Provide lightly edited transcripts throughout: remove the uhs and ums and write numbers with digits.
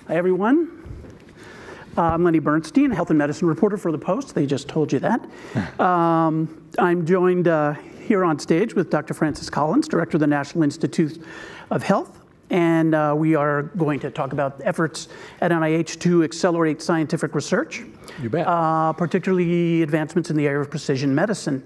Hi, everyone. I'm Lenny Bernstein, health and medicine reporter for The Post. They just told you that. I'm joined here on stage with Dr. Francis Collins, director of the National Institute of Health. And we are going to talk about efforts at NIH to accelerate scientific research. You bet. Particularly advancements in the area of precision medicine.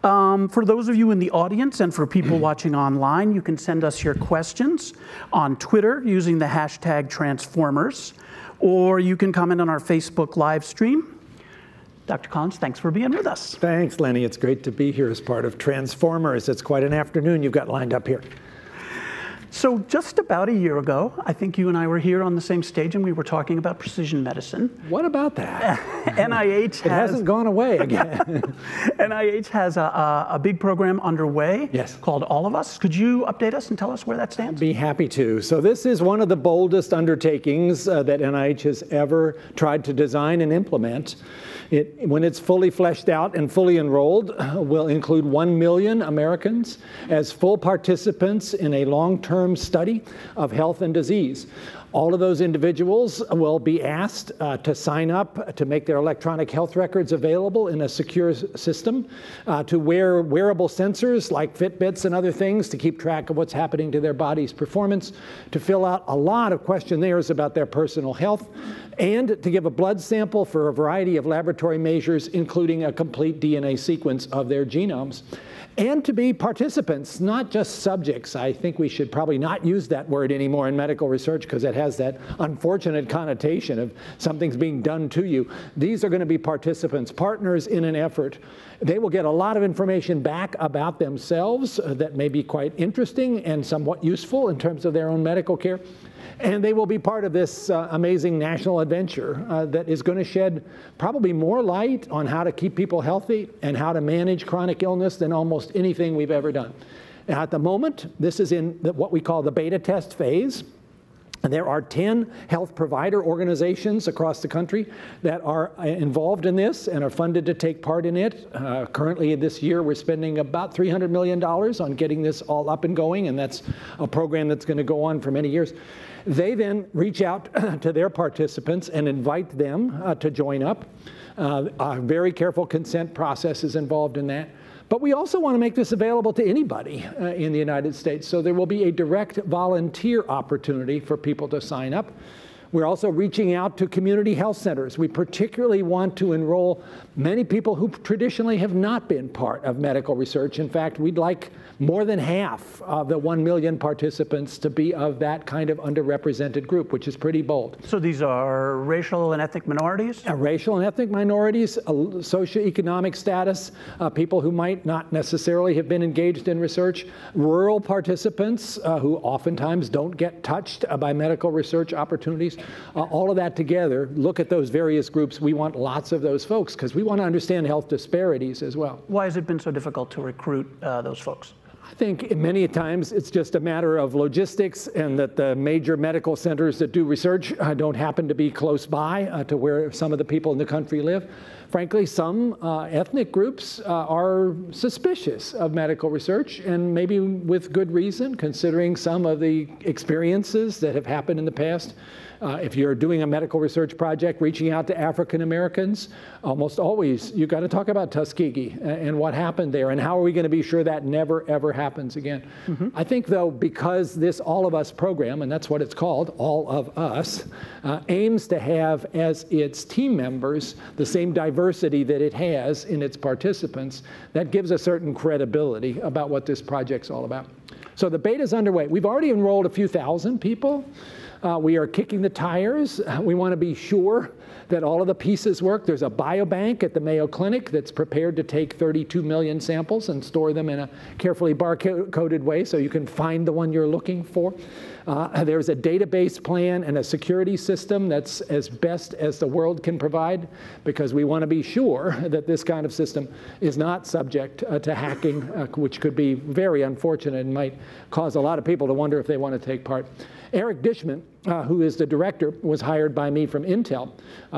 For those of you in the audience and for people watching online, you can send us your questions on Twitter using the hashtag Transformers, or you can comment on our Facebook live stream. Dr. Collins, thanks for being with us. Thanks, Lenny. It's great to be here as part of Transformers. It's quite an afternoon you've got lined up here. So just about a year ago, I think you and I were here on the same stage and we were talking about precision medicine. What about that? NIH It hasn't gone away again. NIH has a big program underway called All of Us. Could you update us and tell us where that stands? Be happy to. So this is one of the boldest undertakings that NIH has ever tried to design and implement. When it's fully fleshed out and fully enrolled, will include 1 million Americans as full participants in a long-term study of health and disease. All of those individuals will be asked to sign up to make their electronic health records available in a secure system, to wear wearable sensors like Fitbits and other things to keep track of what's happening to their body's performance, to fill out a lot of questionnaires about their personal health, and to give a blood sample for a variety of laboratory measures, including a complete DNA sequence of their genomes. And to be participants, not just subjects. I think we should probably not use that word anymore in medical research because it has that unfortunate connotation of something's being done to you. These are going to be participants, partners in an effort. They will get a lot of information back about themselves that may be quite interesting and somewhat useful in terms of their own medical care. And they will be part of this amazing national adventure that is going to shed probably more light on how to keep people healthy and how to manage chronic illness than almost anything we've ever done. Now, at the moment, this is in what we call the beta test phase. And there are 10 health provider organizations across the country that are involved in this and are funded to take part in it. Currently this year, we're spending about $300 million on getting this all up and going, and that's a program that's going to go on for many years. They then reach out to their participants and invite them to join up. A very careful consent process is involved in that. But we also want to make this available to anybody in the United States. So there will be a direct volunteer opportunity for people to sign up. We're also reaching out to community health centers. We particularly want to enroll many people who traditionally have not been part of medical research. In fact, we'd like more than half of the 1 million participants to be of that kind of underrepresented group, which is pretty bold. So these are racial and ethnic minorities? Racial and ethnic minorities, socioeconomic status, people who might not necessarily have been engaged in research, rural participants who oftentimes don't get touched by medical research opportunities. All of that together, look at those various groups. We want lots of those folks because we want to understand health disparities as well. Why has it been so difficult to recruit those folks? I think many times it's just a matter of logistics and that the major medical centers that do research don't happen to be close by to where some of the people in the country live. Frankly, some ethnic groups are suspicious of medical research, and maybe with good reason, considering some of the experiences that have happened in the past. If you're doing a medical research project reaching out to African Americans, almost always you've got to talk about Tuskegee and what happened there and how are we going to be sure that never ever happens again. I think though, because this All of Us program, and that's what it's called, All of Us, aims to have as its team members the same diversity that it has in its participants, that gives a certain credibility about what this project's all about. So the beta's underway. We've already enrolled a few thousand people. We are kicking the tires. We want to be sure that all of the pieces work. There's a biobank at the Mayo Clinic that's prepared to take 32 million samples and store them in a carefully barcoded way so you can find the one you're looking for. There's a database plan and a security system that's as best as the world can provide because we want to be sure that this kind of system is not subject to hacking, which could be very unfortunate and might cause a lot of people to wonder if they want to take part. Eric Dishman who is the director, was hired by me from Intel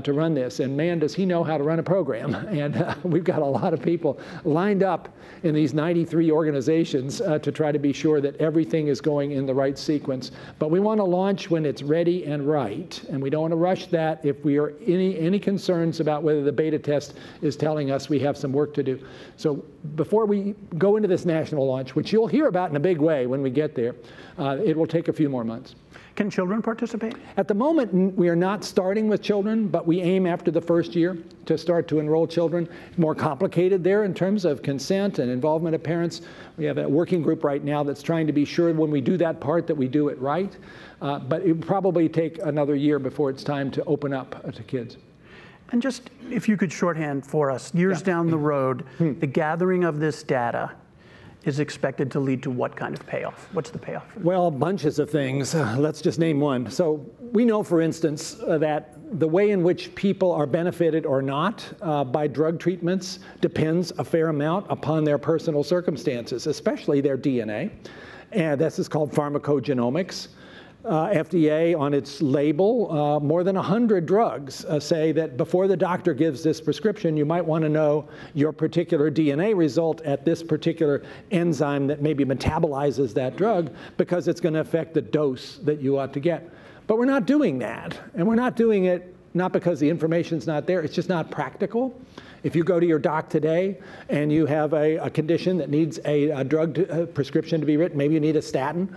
to run this. And man, does he know how to run a program. And we've got a lot of people lined up in these 93 organizations to try to be sure that everything is going in the right sequence. But we want to launch when it's ready and right. And we don't want to rush that if we are any concerns about whether the beta test is telling us we have some work to do. So before we go into this national launch, which you'll hear about in a big way when we get there, it will take a few more months. Can children participate? At the moment, we are not starting with children, but we aim after the first year to start to enroll children. More complicated there in terms of consent and involvement of parents. We have a working group right now that's trying to be sure when we do that part that we do it right. But it will probably take another year before it's time to open up to kids. And just, if you could shorthand for us, years down the road, the gathering of this data is expected to lead to what kind of payoff? What's the payoff? Well, bunches of things. Let's just name one. So we know, for instance, that the way in which people are benefited or not by drug treatments depends a fair amount upon their personal circumstances, especially their DNA. And this is called pharmacogenomics. FDA on its label, more than 100 drugs say that before the doctor gives this prescription, you might want to know your particular DNA result at this particular enzyme that maybe metabolizes that drug, because it's going to affect the dose that you ought to get. But we're not doing that. And we're not doing it not because the information's not there, it's just not practical. If you go to your doc today and you have a condition that needs a drug prescription to be written, maybe you need a statin,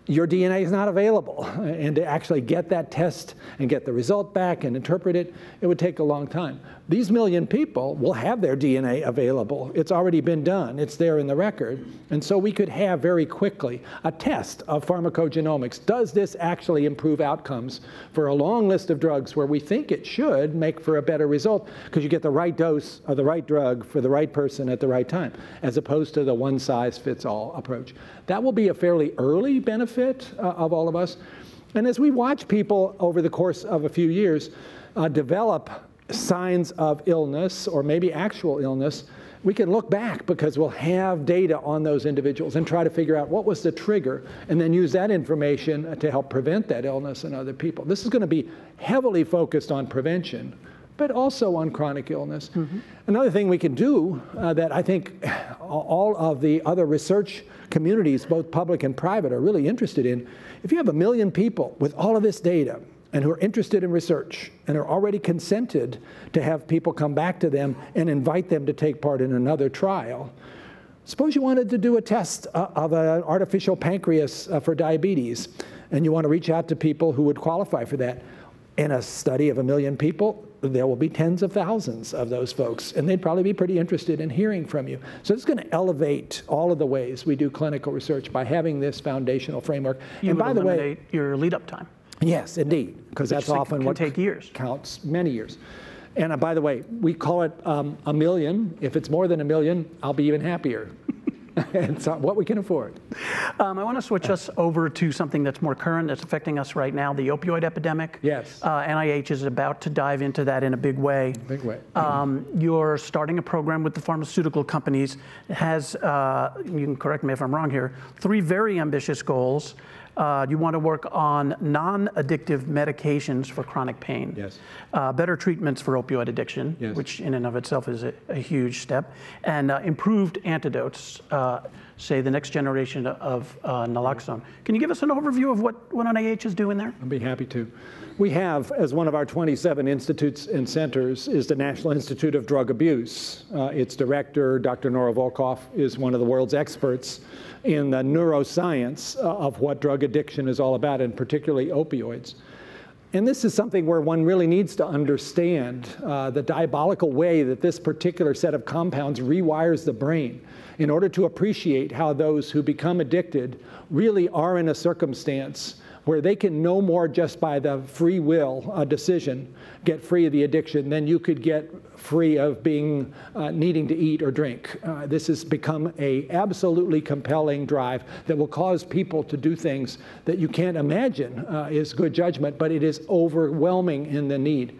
your DNA is not available. And to actually get that test and get the result back and interpret it, it would take a long time. These million people will have their DNA available. It's already been done. It's there in the record. And so we could have very quickly a test of pharmacogenomics. Does this actually improve outcomes for a long list of drugs where we think it should make for a better result, because you get the right dose of the right drug for the right person at the right time, as opposed to the one-size-fits-all approach. That will be a fairly early benefit of all of us. And as we watch people over the course of a few years develop signs of illness or maybe actual illness, we can look back because we'll have data on those individuals and try to figure out what was the trigger, and then use that information to help prevent that illness in other people. This is going to be heavily focused on prevention, but also on chronic illness. Another thing we can do that I think all of the other research communities, both public and private, are really interested in, if you have 1 million people with all of this data and who are interested in research and are already consented to have people come back to them and invite them to take part in another trial, suppose you wanted to do a test of an artificial pancreas for diabetes, and you want to reach out to people who would qualify for that. In a study of 1 million people, there will be tens of thousands of those folks, and they'd probably be pretty interested in hearing from you. So it's going to elevate all of the ways we do clinical research by having this foundational framework. And by the way, eliminate your lead-up time. Yes, indeed, because that's often what take years. Counts many years. And by the way, we call it 1 million. If it's more than 1 million, I'll be even happier. It's what we can afford. I want to switch us over to something that's more current, that's affecting us right now, the opioid epidemic. Yes. NIH is about to dive into that in a big way. Big way. You're starting a program with the pharmaceutical companies. It has, you can correct me if I'm wrong here, 3 very ambitious goals. You want to work on non-addictive medications for chronic pain. Yes. Better treatments for opioid addiction, yes, which in and of itself is a huge step, and improved antidotes, say the next generation of naloxone. Can you give us an overview of what NIH is doing there? I'd be happy to. We have, as one of our 27 institutes and centers, is the National Institute of Drug Abuse. Its director, Dr. Nora Volkoff, is one of the world's experts in the neuroscience of what drug addiction is all about, and particularly opioids. And this is something where one really needs to understand the diabolical way that this particular set of compounds rewires the brain in order to appreciate how those who become addicted really are in a circumstance where they can no more just by the free will decision get free of the addiction than you could get free of being needing to eat or drink. This has become an absolutely compelling drive that will cause people to do things that you can't imagine is good judgment, but it is overwhelming in the need.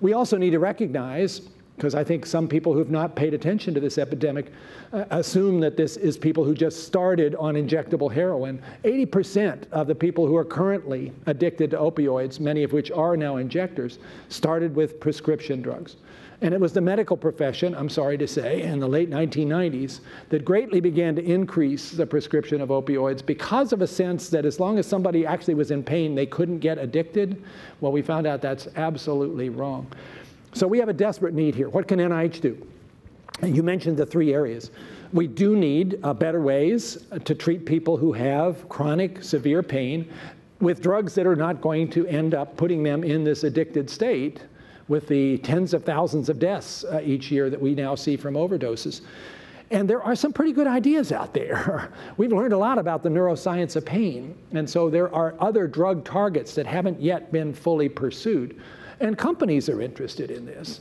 We also need to recognize because I think some people who've not paid attention to this epidemic assume that this is people who just started on injectable heroin. 80% of the people who are currently addicted to opioids, many of which are now injectors, started with prescription drugs. And it was the medical profession, I'm sorry to say, in the late 1990s that greatly began to increase the prescription of opioids because of a sense that as long as somebody actually was in pain, they couldn't get addicted. Well, we found out that's absolutely wrong. So we have a desperate need here. What can NIH do? You mentioned the 3 areas. We do need better ways to treat people who have chronic, severe pain with drugs that are not going to end up putting them in this addicted state with the tens of thousands of deaths each year that we now see from overdoses. And there are some pretty good ideas out there. We've learned a lot about the neuroscience of pain. And so there are other drug targets that haven't yet been fully pursued. And companies are interested in this.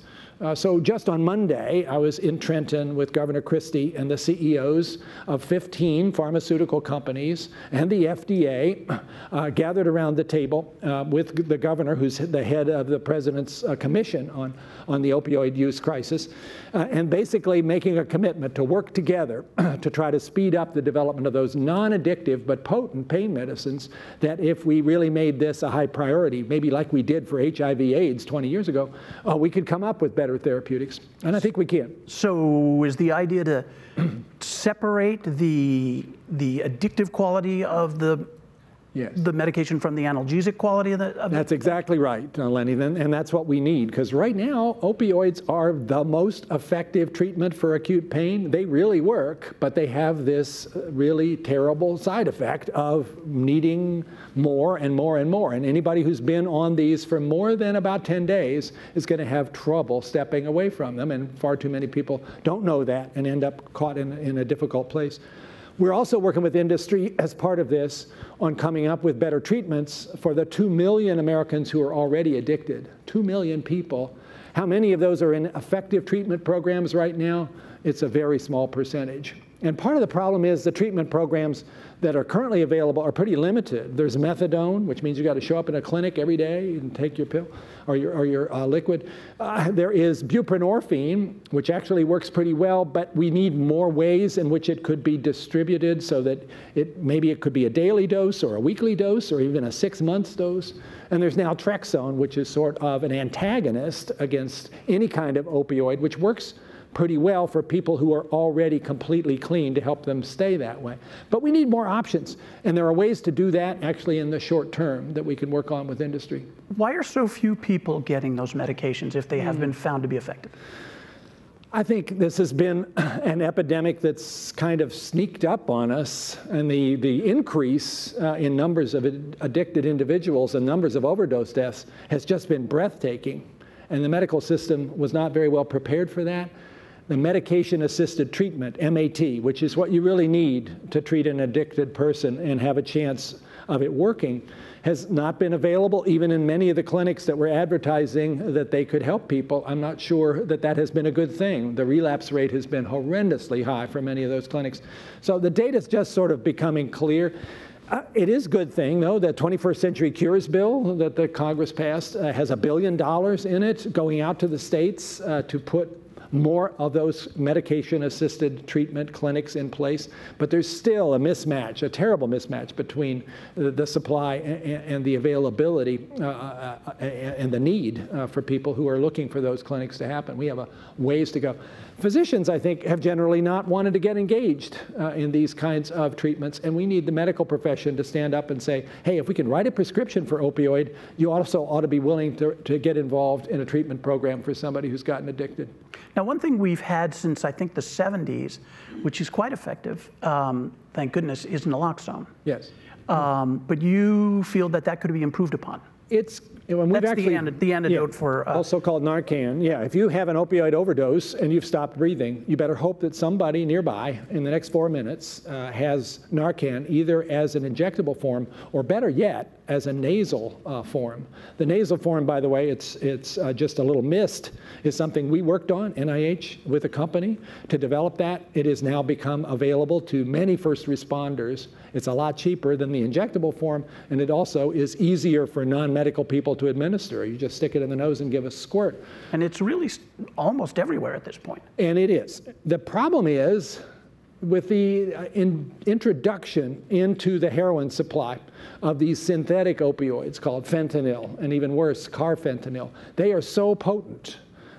So just on Monday, I was in Trenton with Governor Christie and the CEOs of 15 pharmaceutical companies and the FDA gathered around the table with the governor, who's the head of the president's commission on the opioid use crisis, and basically making a commitment to work together to try to speed up the development of those non-addictive but potent pain medicines that if we really made this a high priority, maybe like we did for HIV/AIDS 20 years ago, we could come up with better therapeutics, and I think we can. So is the idea to separate the addictive quality of the medication from the analgesic quality of the... That's exactly right, Lenny, and that's what we need, because right now, opioids are the most effective treatment for acute pain. They really work, but they have this really terrible side effect of needing more and more and more. And anybody who's been on these for more than about 10 days is going to have trouble stepping away from them, and far too many people don't know that and end up caught in a difficult place. We're also working with industry as part of this on coming up with better treatments for the 2 million Americans who are already addicted. 2 million people. How many of those are in effective treatment programs right now? It's a very small percentage. And part of the problem is the treatment programs that are currently available are pretty limited. There's methadone, which means you got to show up in a clinic every day and take your pill or your liquid. There is buprenorphine, which actually works pretty well, but we need more ways in which it could be distributed so that maybe it could be a daily dose or a weekly dose or even a 6-month dose. And there's now naltrexone, which is sort of an antagonist against any kind of opioid, which works pretty well for people who are already completely clean to help them stay that way. But we need more options, and there are ways to do that actually in the short term that we can work on with industry. Why are so few people getting those medications if they have been found to be effective? I think this has been an epidemic that's kind of sneaked up on us, and the increase in numbers of addicted individuals and numbers of overdose deaths has just been breathtaking, and the medical system was not very well prepared for that. The medication-assisted treatment, MAT, which is what you really need to treat an addicted person and have a chance of it working, has not been available even in many of the clinics that were advertising that they could help people. I'm not sure that that has been a good thing. The relapse rate has been horrendously high for many of those clinics. So the data's just sort of becoming clear. It is a good thing, though, the 21st Century Cures bill that the Congress passed has $1 billion in it going out to the states to put more of those medication-assisted treatment clinics in place, but there's still a mismatch, a terrible mismatch between the supply and the availability and the need for people who are looking for those clinics to happen. We have a ways to go. Physicians, I think, have generally not wanted to get engaged in these kinds of treatments, and we need the medical profession to stand up and say, hey, if we can write a prescription for opioid, you also ought to be willing to get involved in a treatment program for somebody who's gotten addicted. Now, one thing we've had since, I think, the 70s, which is quite effective, thank goodness, is naloxone. Yes. But you feel that that could be improved upon? That's the antidote for... also called Narcan. Yeah, if you have an opioid overdose and you've stopped breathing, you better hope that somebody nearby in the next 4 minutes has Narcan either as an injectable form or better yet, as a nasal form. The nasal form, by the way, it's just a little mist, is something we worked on, NIH, with a company to develop that. It has now become available to many first responders It's a lot cheaper than the injectable form, and it also is easier for non-medical people to administer. You just stick it in the nose and give a squirt. And it's really almost everywhere at this point. And it is. The problem is, with the introduction into the heroin supply of these synthetic opioids called fentanyl, and even worse, carfentanil, they are so potent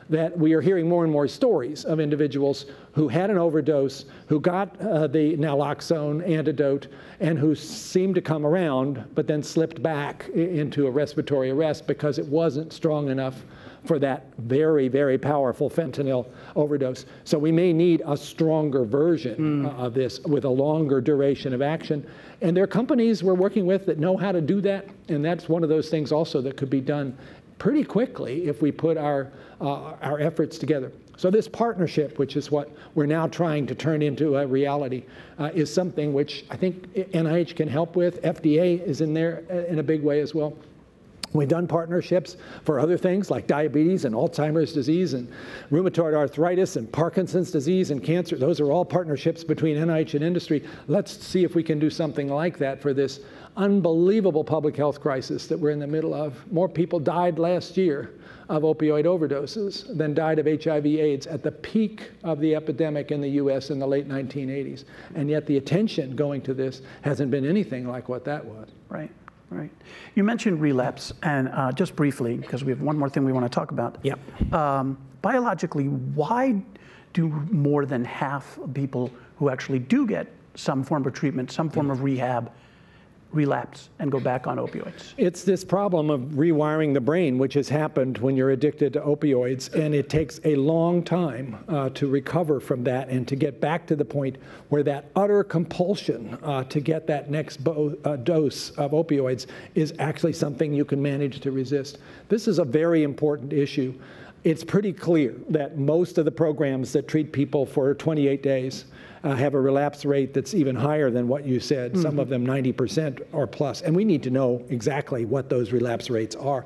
that we are hearing more and more stories of individuals who had an overdose, who got the naloxone antidote, and who seemed to come around, but then slipped back into a respiratory arrest because it wasn't strong enough for that very, very powerful fentanyl overdose. So we may need a stronger version of this with a longer duration of action. And there are companies we're working with that know how to do that, and that's one of those things also that could be done pretty quickly if we put our efforts together. So this partnership, which is what we're now trying to turn into a reality, is something which I think NIH can help with. FDA is in there in a big way as well. We've done partnerships for other things like diabetes and Alzheimer's disease and rheumatoid arthritis and Parkinson's disease and cancer. Those are all partnerships between NIH and industry. Let's see if we can do something like that for this unbelievable public health crisis that we're in the middle of. More people died last year of opioid overdoses than died of HIV/AIDS at the peak of the epidemic in the US in the late 1980s. And yet the attention going to this hasn't been anything like what that was. Right. Right. You mentioned relapse, and just briefly, because we have one more thing we want to talk about. Yep. Biologically, why do more than half of people who actually do get some form of treatment, some form of rehab, relapse and go back on opioids? It's this problem of rewiring the brain, which has happened when you're addicted to opioids, and it takes a long time to recover from that and to get back to the point where that utter compulsion to get that next dose of opioids is actually something you can manage to resist. This is a very important issue. It's pretty clear that most of the programs that treat people for 28 days have a relapse rate that's even higher than what you said, some of them 90% or plus. And we need to know exactly what those relapse rates are.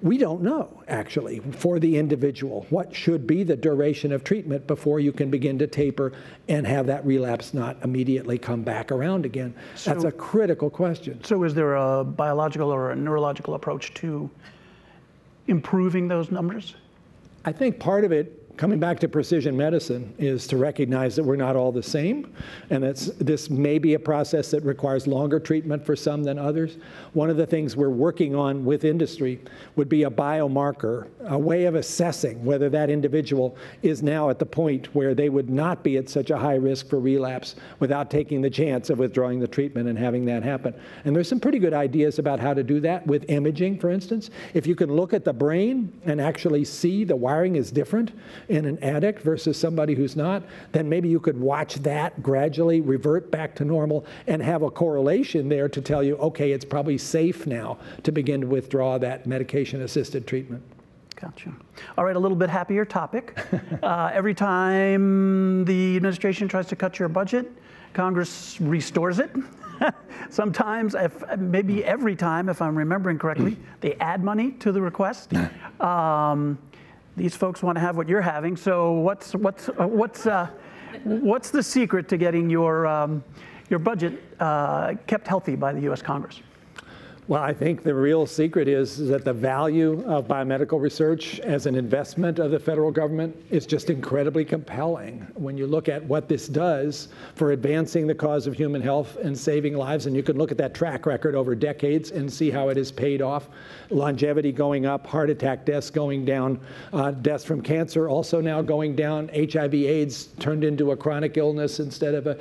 We don't know, actually, for the individual, what should be the duration of treatment before you can begin to taper and have that relapse not immediately come back around again. That's a critical question. So is there a biological or a neurological approach to improving those numbers? I think part of it, coming back to precision medicine, is to recognize that we're not all the same, and this may be a process that requires longer treatment for some than others. One of the things we're working on with industry would be a biomarker, a way of assessing whether that individual is now at the point where they would not be at such a high risk for relapse without taking the chance of withdrawing the treatment and having that happen. And there's some pretty good ideas about how to do that with imaging, for instance. If you can look at the brain and actually see the wiring is different in an addict versus somebody who's not, then maybe you could watch that gradually revert back to normal and have a correlation there to tell you, okay, it's probably safe now to begin to withdraw that medication-assisted treatment. Gotcha. All right, a little bit happier topic. Every time the administration tries to cut your budget, Congress restores it. Sometimes, maybe every time, if I'm remembering correctly, they add money to the request. These folks want to have what you're having. So what's the secret to getting your budget kept healthy by the U.S. Congress? Well, I think the real secret is that the value of biomedical research as an investment of the federal government is just incredibly compelling. When you look at what this does for advancing the cause of human health and saving lives, and you can look at that track record over decades and see how it has paid off. Longevity going up, heart attack deaths going down, deaths from cancer also now going down, HIV/AIDS turned into a chronic illness instead of a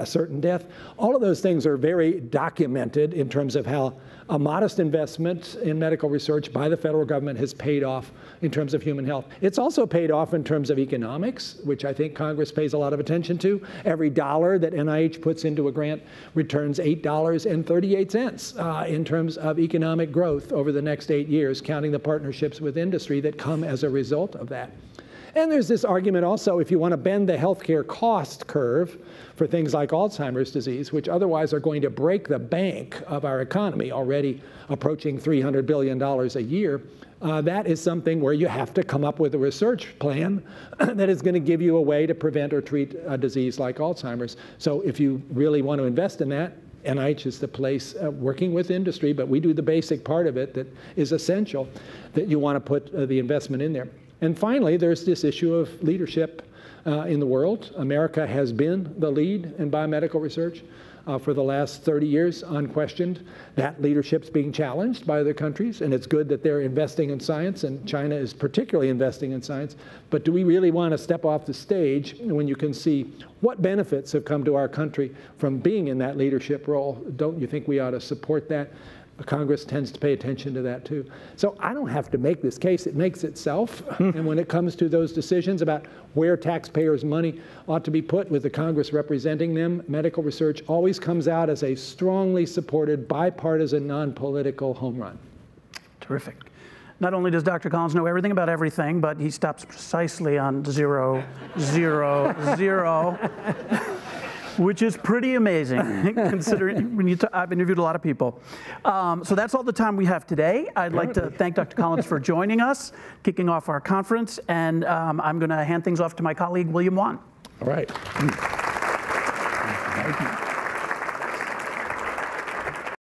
certain death. All of those things are very documented in terms of how a modest investment in medical research by the federal government has paid off in terms of human health. It's also paid off in terms of economics, which I think Congress pays a lot of attention to. Every dollar that NIH puts into a grant returns $8.38 in terms of economic growth over the next 8 years, counting the partnerships with industry that come as a result of that. And there's this argument also, if you want to bend the healthcare cost curve for things like Alzheimer's disease, which otherwise are going to break the bank of our economy, already approaching $300 billion a year, that is something where you have to come up with a research plan that is going to give you a way to prevent or treat a disease like Alzheimer's. So if you really want to invest in that, NIH is the place, working with industry, but we do the basic part of it that is essential, that you want to put the investment in there. And finally, there's this issue of leadership in the world. America has been the lead in biomedical research for the last 30 years, unquestioned. That leadership's being challenged by other countries, and it's good that they're investing in science, and China is particularly investing in science. But do we really want to step off the stage when you can see what benefits have come to our country from being in that leadership role? Don't you think we ought to support that? Congress tends to pay attention to that too. So I don't have to make this case, it makes itself. And when it comes to those decisions about where taxpayers' money ought to be put with the Congress representing them, medical research always comes out as a strongly supported, bipartisan, non-political home run. Terrific. Not only does Dr. Collins know everything about everything, but he stops precisely on 0, 0, 0. Which is pretty amazing, considering when I've interviewed a lot of people. So that's all the time we have today. I'd like to thank Dr. Collins for joining us, kicking off our conference, and I'm going to hand things off to my colleague, William Wan. All right. Thank you.